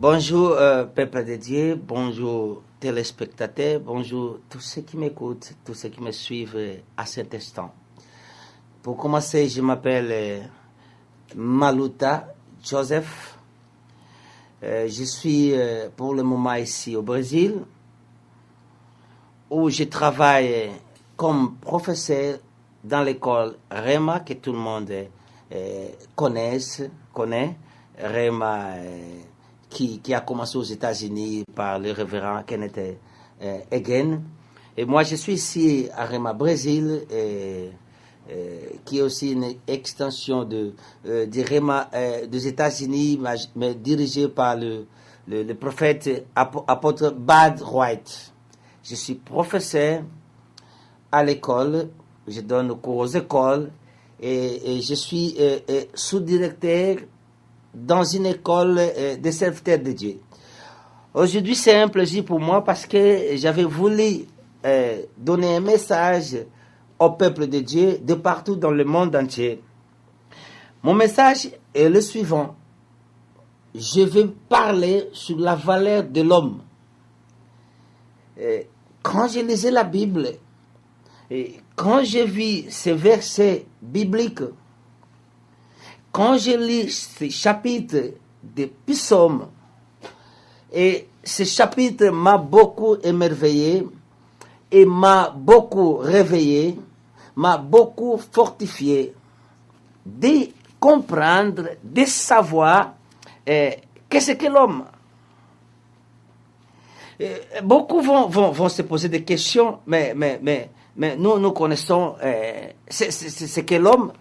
Bonjour, peuple de Dieu, bonjour téléspectateurs, bonjour tous ceux qui m'écoutent, tous ceux qui me suivent à cet instant. Pour commencer, je m'appelle Maluta Joseph. Je suis pour le moment ici au Brésil, où je travaille comme professeur dans l'école REMA, que tout le monde connaît. REMA, qui a commencé aux États-Unis par le révérend Kenneth Hagin. Et moi, je suis ici à REMA Brésil, qui est aussi une extension de REMA des États-Unis, mais dirigée par le prophète apôtre Bud White. Je suis professeur à l'école, je donne cours aux écoles et je suis sous-directeur dans une école de serviteurs de Dieu. Aujourd'hui, c'est un plaisir pour moi parce que j'avais voulu donner un message au peuple de Dieu de partout dans le monde entier. Mon message est le suivant. Je vais parler sur la valeur de l'homme. Quand je lisais la Bible, et quand j'ai vu ces versets bibliques, quand je lis ces chapitres des psaumes, et ce chapitre m'a beaucoup émerveillé et m'a beaucoup réveillé, m'a beaucoup fortifié de comprendre, de savoir qu'est-ce que l'homme. Beaucoup vont se poser des questions, mais nous connaissons ce qu'est l'homme.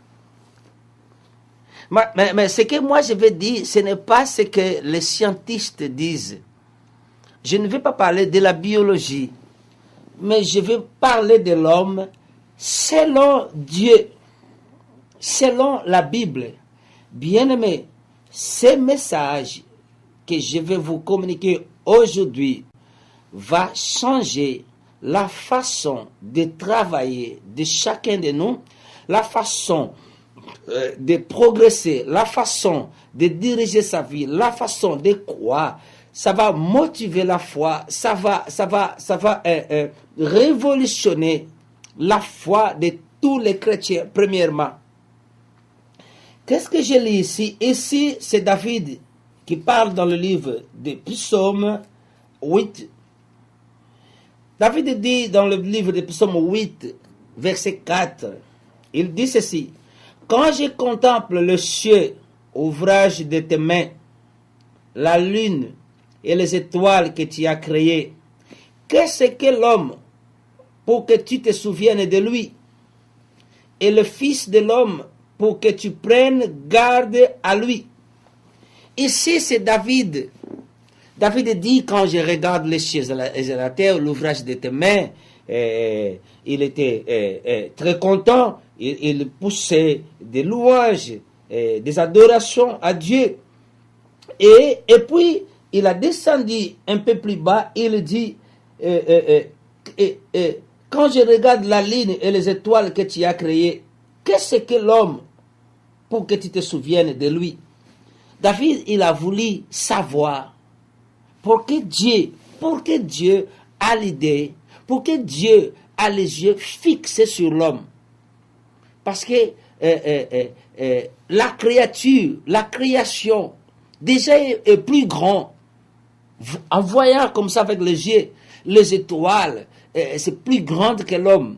Mais ce que moi je vais dire, ce n'est pas ce que les scientifiques disent. Je ne vais pas parler de la biologie, mais je vais parler de l'homme selon Dieu, selon la Bible. Bien-aimés, ce message que je vais vous communiquer aujourd'hui va changer la façon de travailler de chacun de nous, la façon de progresser, la façon de diriger sa vie, la façon de croire. Ça va motiver la foi, ça va révolutionner la foi de tous les chrétiens, premièrement. Qu'est-ce que je lis ici? Ici, c'est David qui parle dans le livre de Psaume 8. David dit dans le livre de Psaume 8, verset 4, il dit ceci. Quand je contemple le ciel, ouvrage de tes mains, la lune et les étoiles que tu as créées, qu'est-ce que l'homme pour que tu te souviennes de lui? Et le Fils de l'homme pour que tu prennes garde à lui. Ici, c'est David. David dit, quand je regarde les cieux et la terre, l'ouvrage de tes mains, il était très content. Il poussait des louanges, des adorations à Dieu. Et puis, il a descendu un peu plus bas, il dit, quand je regarde la ligne et les étoiles que tu as créées, qu'est-ce que l'homme pour que tu te souviennes de lui? David, il a voulu savoir pour que Dieu a l'idée, pour que Dieu a les yeux fixés sur l'homme. Parce que la création, déjà est plus grand. En voyant comme ça avec les yeux, les étoiles, c'est plus grand que l'homme.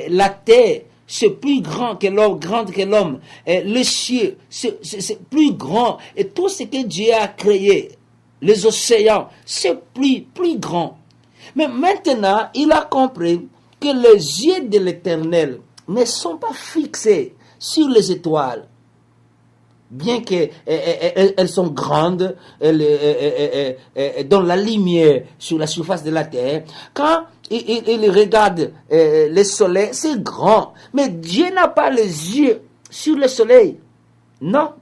La terre, c'est plus grand que l'homme, grande que l'homme. Le ciel, c'est plus grand. Et tout ce que Dieu a créé, les océans, c'est plus grand. Mais maintenant, il a compris que les yeux de l'Éternel ne sont pas fixés sur les étoiles. Bien qu'elles sont grandes, dans la lumière sur la surface de la terre, quand il regarde le soleil, c'est grand. Mais Dieu n'a pas les yeux sur le soleil. Non.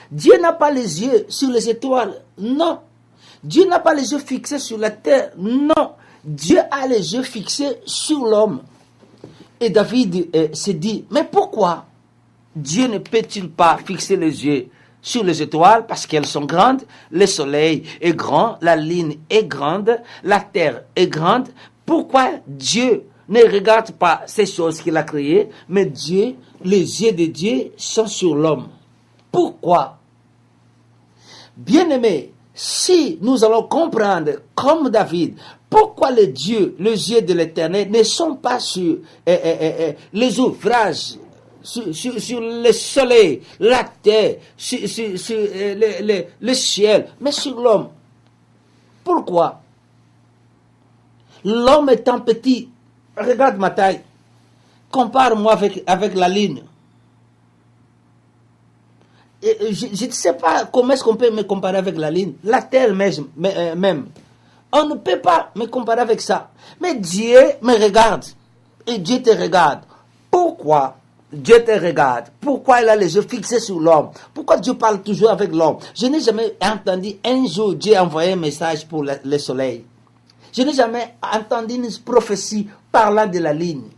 Dieu n'a pas les yeux sur les étoiles. Non. Dieu n'a pas les yeux fixés sur la terre. Non. Dieu a les yeux fixés sur l'homme. Et David s'est dit, mais pourquoi Dieu ne peut-il pas fixer les yeux sur les étoiles parce qu'elles sont grandes, le soleil est grand, la lune est grande, la terre est grande. Pourquoi Dieu ne regarde pas ces choses qu'il a créées, mais Dieu, les yeux de Dieu sont sur l'homme? Pourquoi? Bien-aimés, si nous allons comprendre, comme David, pourquoi les yeux de l'Éternel ne sont pas sur les ouvrages, sur le soleil, la terre, sur le ciel, mais sur l'homme. Pourquoi? L'homme étant petit, regarde ma taille, compare-moi avec la lune. Je ne sais pas comment est-ce qu'on peut me comparer avec la lune, la terre même. On ne peut pas me comparer avec ça. Mais Dieu me regarde. Et Dieu te regarde. Pourquoi Dieu te regarde? Pourquoi il a les yeux fixés sur l'homme? Pourquoi Dieu parle toujours avec l'homme? Je n'ai jamais entendu un jour Dieu envoyer un message pour le soleil. Je n'ai jamais entendu une prophétie parlant de la ligne,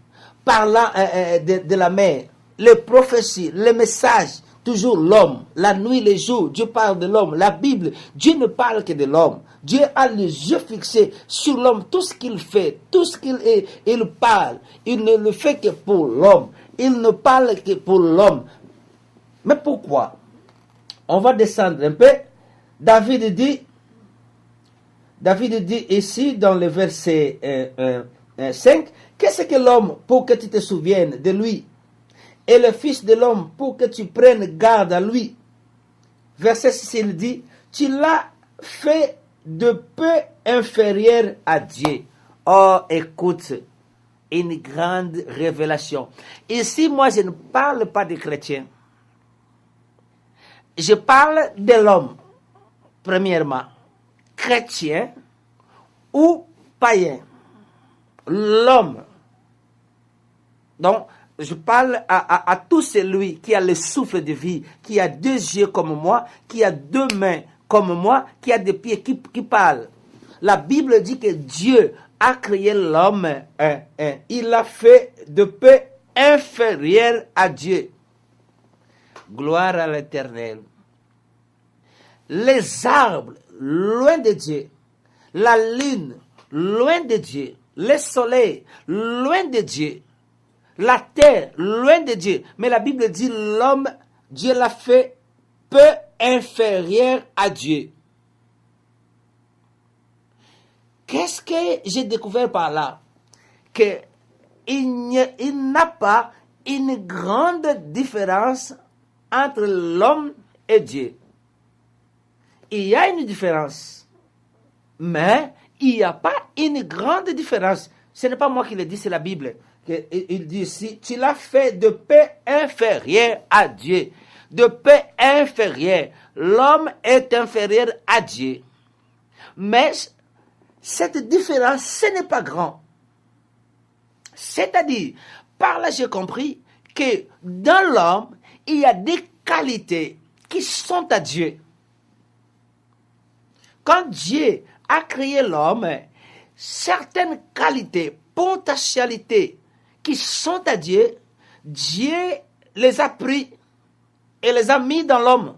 parlant de la mer. Les prophéties, les messages, toujours l'homme. La nuit, les jours, Dieu parle de l'homme. La Bible, Dieu ne parle que de l'homme. Dieu a les yeux fixés sur l'homme. Tout ce qu'il fait, tout ce qu'il est, il parle. Il ne le fait que pour l'homme. Il ne parle que pour l'homme. Mais pourquoi? On va descendre un peu. David dit ici dans le verset 5, qu'est-ce que l'homme pour que tu te souviennes de lui? Et le fils de l'homme pour que tu prennes garde à lui. Verset 6, il dit, tu l'as fait de peu inférieur à Dieu. Oh, écoute, une grande révélation. Ici, moi, je ne parle pas des chrétiens. Je parle de l'homme, premièrement. Chrétien ou païen. L'homme. Donc, je parle à tout celui qui a le souffle de vie, qui a 2 yeux comme moi, qui a 2 mains comme moi, qui a des pieds qui parlent. La Bible dit que Dieu a créé l'homme, il l'a fait de peu inférieur à Dieu. Gloire à l'Éternel. Les arbres, loin de Dieu. La lune, loin de Dieu. Le soleil, loin de Dieu. La terre, loin de Dieu. Mais la Bible dit l'homme, Dieu l'a fait peu inférieur à Dieu. Qu'est-ce que j'ai découvert par là? Qu'il n'a pas une grande différence entre l'homme et Dieu. Il y a une différence, mais il n'y a pas une grande différence. Ce n'est pas moi qui le dis, c'est la Bible. Il dit ici, tu l'as fait de peu inférieur à Dieu. De peu inférieur. L'homme est inférieur à Dieu. Mais cette différence, ce n'est pas grand. C'est-à-dire, par là j'ai compris que dans l'homme, il y a des qualités qui sont à Dieu. Quand Dieu a créé l'homme, certaines qualités, potentialités qui sont à Dieu, Dieu les a pris et les a mis dans l'homme.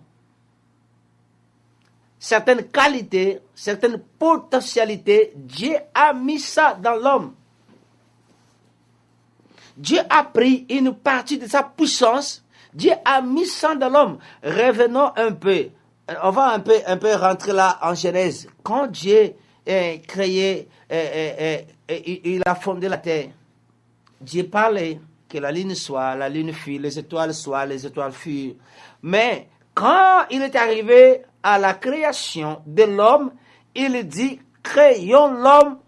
Certaines qualités, certaines potentialités, Dieu a mis ça dans l'homme. Dieu a pris une partie de sa puissance, Dieu a mis ça dans l'homme. Revenons un peu. On va un peu rentrer là en Genèse. Quand Dieu a créé, il a fondé la terre, Dieu parlait que la lune soit, la lune fut, les étoiles soient, les étoiles furent. Mais quand il est arrivé à la création de l'homme, il dit, créons l'homme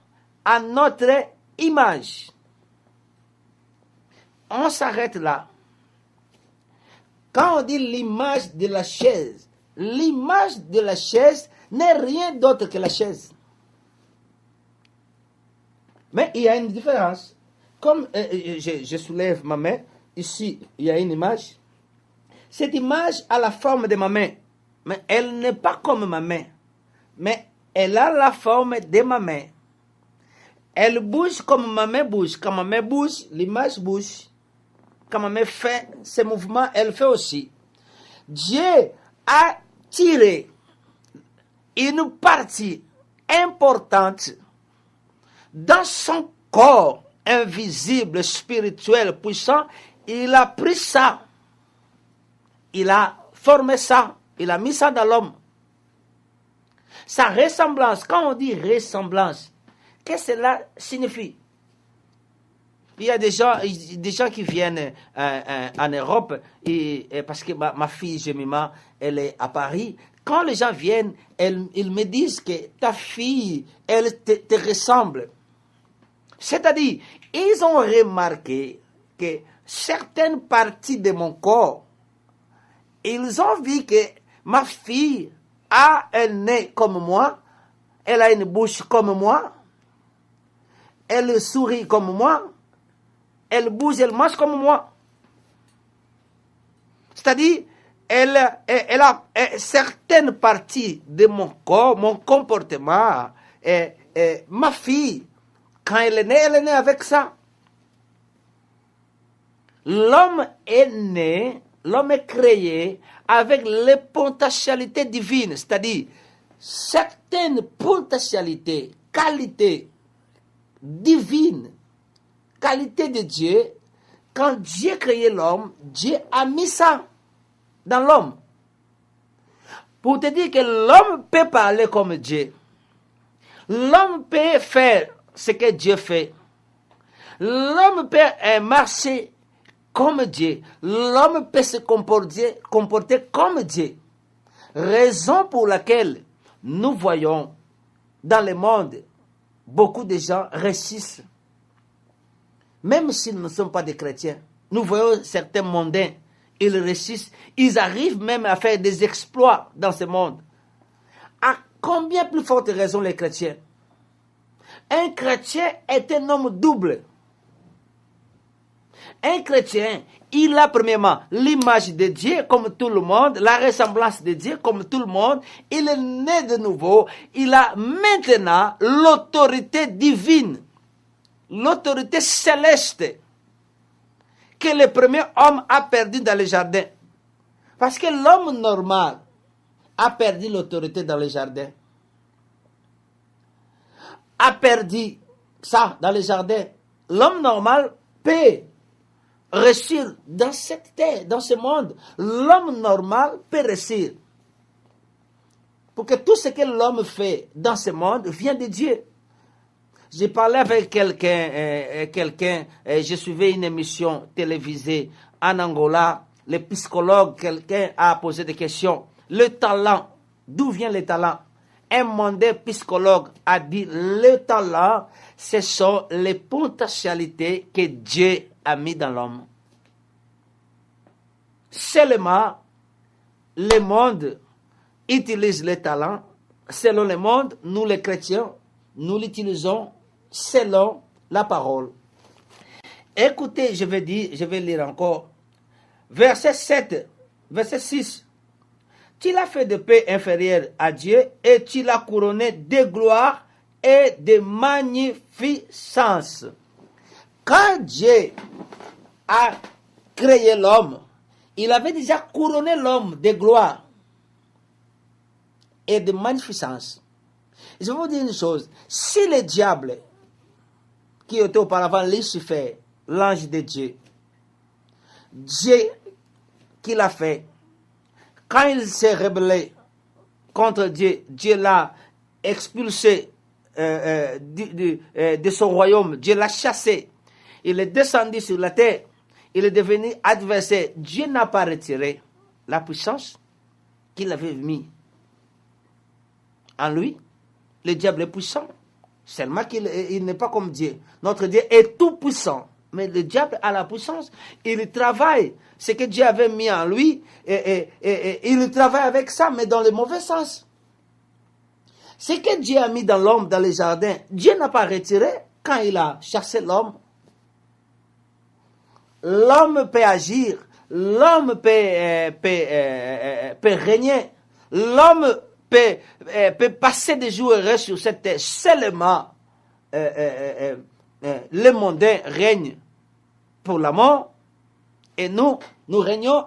à notre image. On s'arrête là. Quand on dit l'image de la chaise, l'image de la chaise n'est rien d'autre que la chaise. Mais il y a une différence. Comme je soulève ma main, ici, il y a une image. Cette image a la forme de ma main. Mais elle n'est pas comme ma main. Mais elle a la forme de ma main. Elle bouge comme ma main bouge. Quand ma main bouge, l'image bouge. Quand ma main fait ces mouvements, elle fait aussi. Dieu a tiré une partie importante dans son corps invisible, spirituel, puissant. Il a pris ça, il a formé ça, il a mis ça dans l'homme. Sa ressemblance, quand on dit ressemblance, qu'est-ce que cela signifie? Il y a des gens qui viennent en Europe, parce que ma fille Jemima, elle est à Paris. Quand les gens viennent, ils me disent que ta fille, elle te ressemble. C'est-à-dire, ils ont remarqué que certaines parties de mon corps, ils ont vu que ma fille a un nez comme moi, elle a une bouche comme moi, elle sourit comme moi, elle bouge, elle marche comme moi. C'est-à-dire, elle a certaines parties de mon corps, mon comportement. Ma fille, quand elle est née avec ça. L'homme est créé avec les potentialités divines, c'est-à-dire certaines potentialités, qualités divines, qualité de Dieu. Quand Dieu a créé l'homme, Dieu a mis ça dans l'homme. Pour te dire que l'homme peut parler comme Dieu. L'homme peut faire ce que Dieu fait. L'homme peut marcher comme Dieu. L'homme peut se comporter comme Dieu. Raison pour laquelle nous voyons dans le monde beaucoup de gens réussissent. Même s'ils ne sont pas des chrétiens, nous voyons certains mondains, ils réussissent, ils arrivent même à faire des exploits dans ce monde. À combien plus forte raison les chrétiens? Un chrétien est un homme double. Un chrétien, il a premièrement l'image de Dieu comme tout le monde, la ressemblance de Dieu comme tout le monde, il est né de nouveau, il a maintenant l'autorité divine. L'autorité céleste que le premier homme a perdu dans le jardin. Parce que l'homme normal a perdu l'autorité dans le jardin. A perdu ça dans le jardin. L'homme normal peut réussir dans cette terre, dans ce monde. L'homme normal peut réussir. Pour que tout ce que l'homme fait dans ce monde vient de Dieu. J'ai parlé avec quelqu'un, je suivais une émission télévisée en Angola, le psychologue, quelqu'un a posé des questions. Le talent, d'où vient le talent? Un mondain psychologue a dit, le talent, ce sont les potentialités que Dieu a mis dans l'homme. Seulement, le monde utilise le talent. Selon le monde, nous les chrétiens, nous l'utilisons selon la parole. Écoutez, je vais lire encore. Verset 7, verset 6. Tu l'as fait de paix inférieure à Dieu et tu l'as couronné de gloire et de magnificence. Quand Dieu a créé l'homme, il avait déjà couronné l'homme de gloire et de magnificence. Je vais vous dire une chose. Si le diable, qui était auparavant Lucifer, l'ange de Dieu, Dieu qui l'a fait, quand il s'est rebellé contre Dieu, Dieu l'a expulsé de son royaume, Dieu l'a chassé, il est descendu sur la terre, il est devenu adversaire. Dieu n'a pas retiré la puissance qu'il avait mis en lui. Le diable est puissant, seulement qu'il n'est pas comme Dieu. Notre Dieu est tout puissant, mais le diable a la puissance. Il travaille ce que Dieu avait mis en lui, et il travaille avec ça, mais dans le mauvais sens. Ce que Dieu a mis dans l'homme, dans les jardins, Dieu n'a pas retiré quand il a chassé l'homme. L'homme peut agir, l'homme peut régner, l'homme peut passer des jours heureux sur cette terre. Seulement, les mondains règnent pour la mort et nous régnons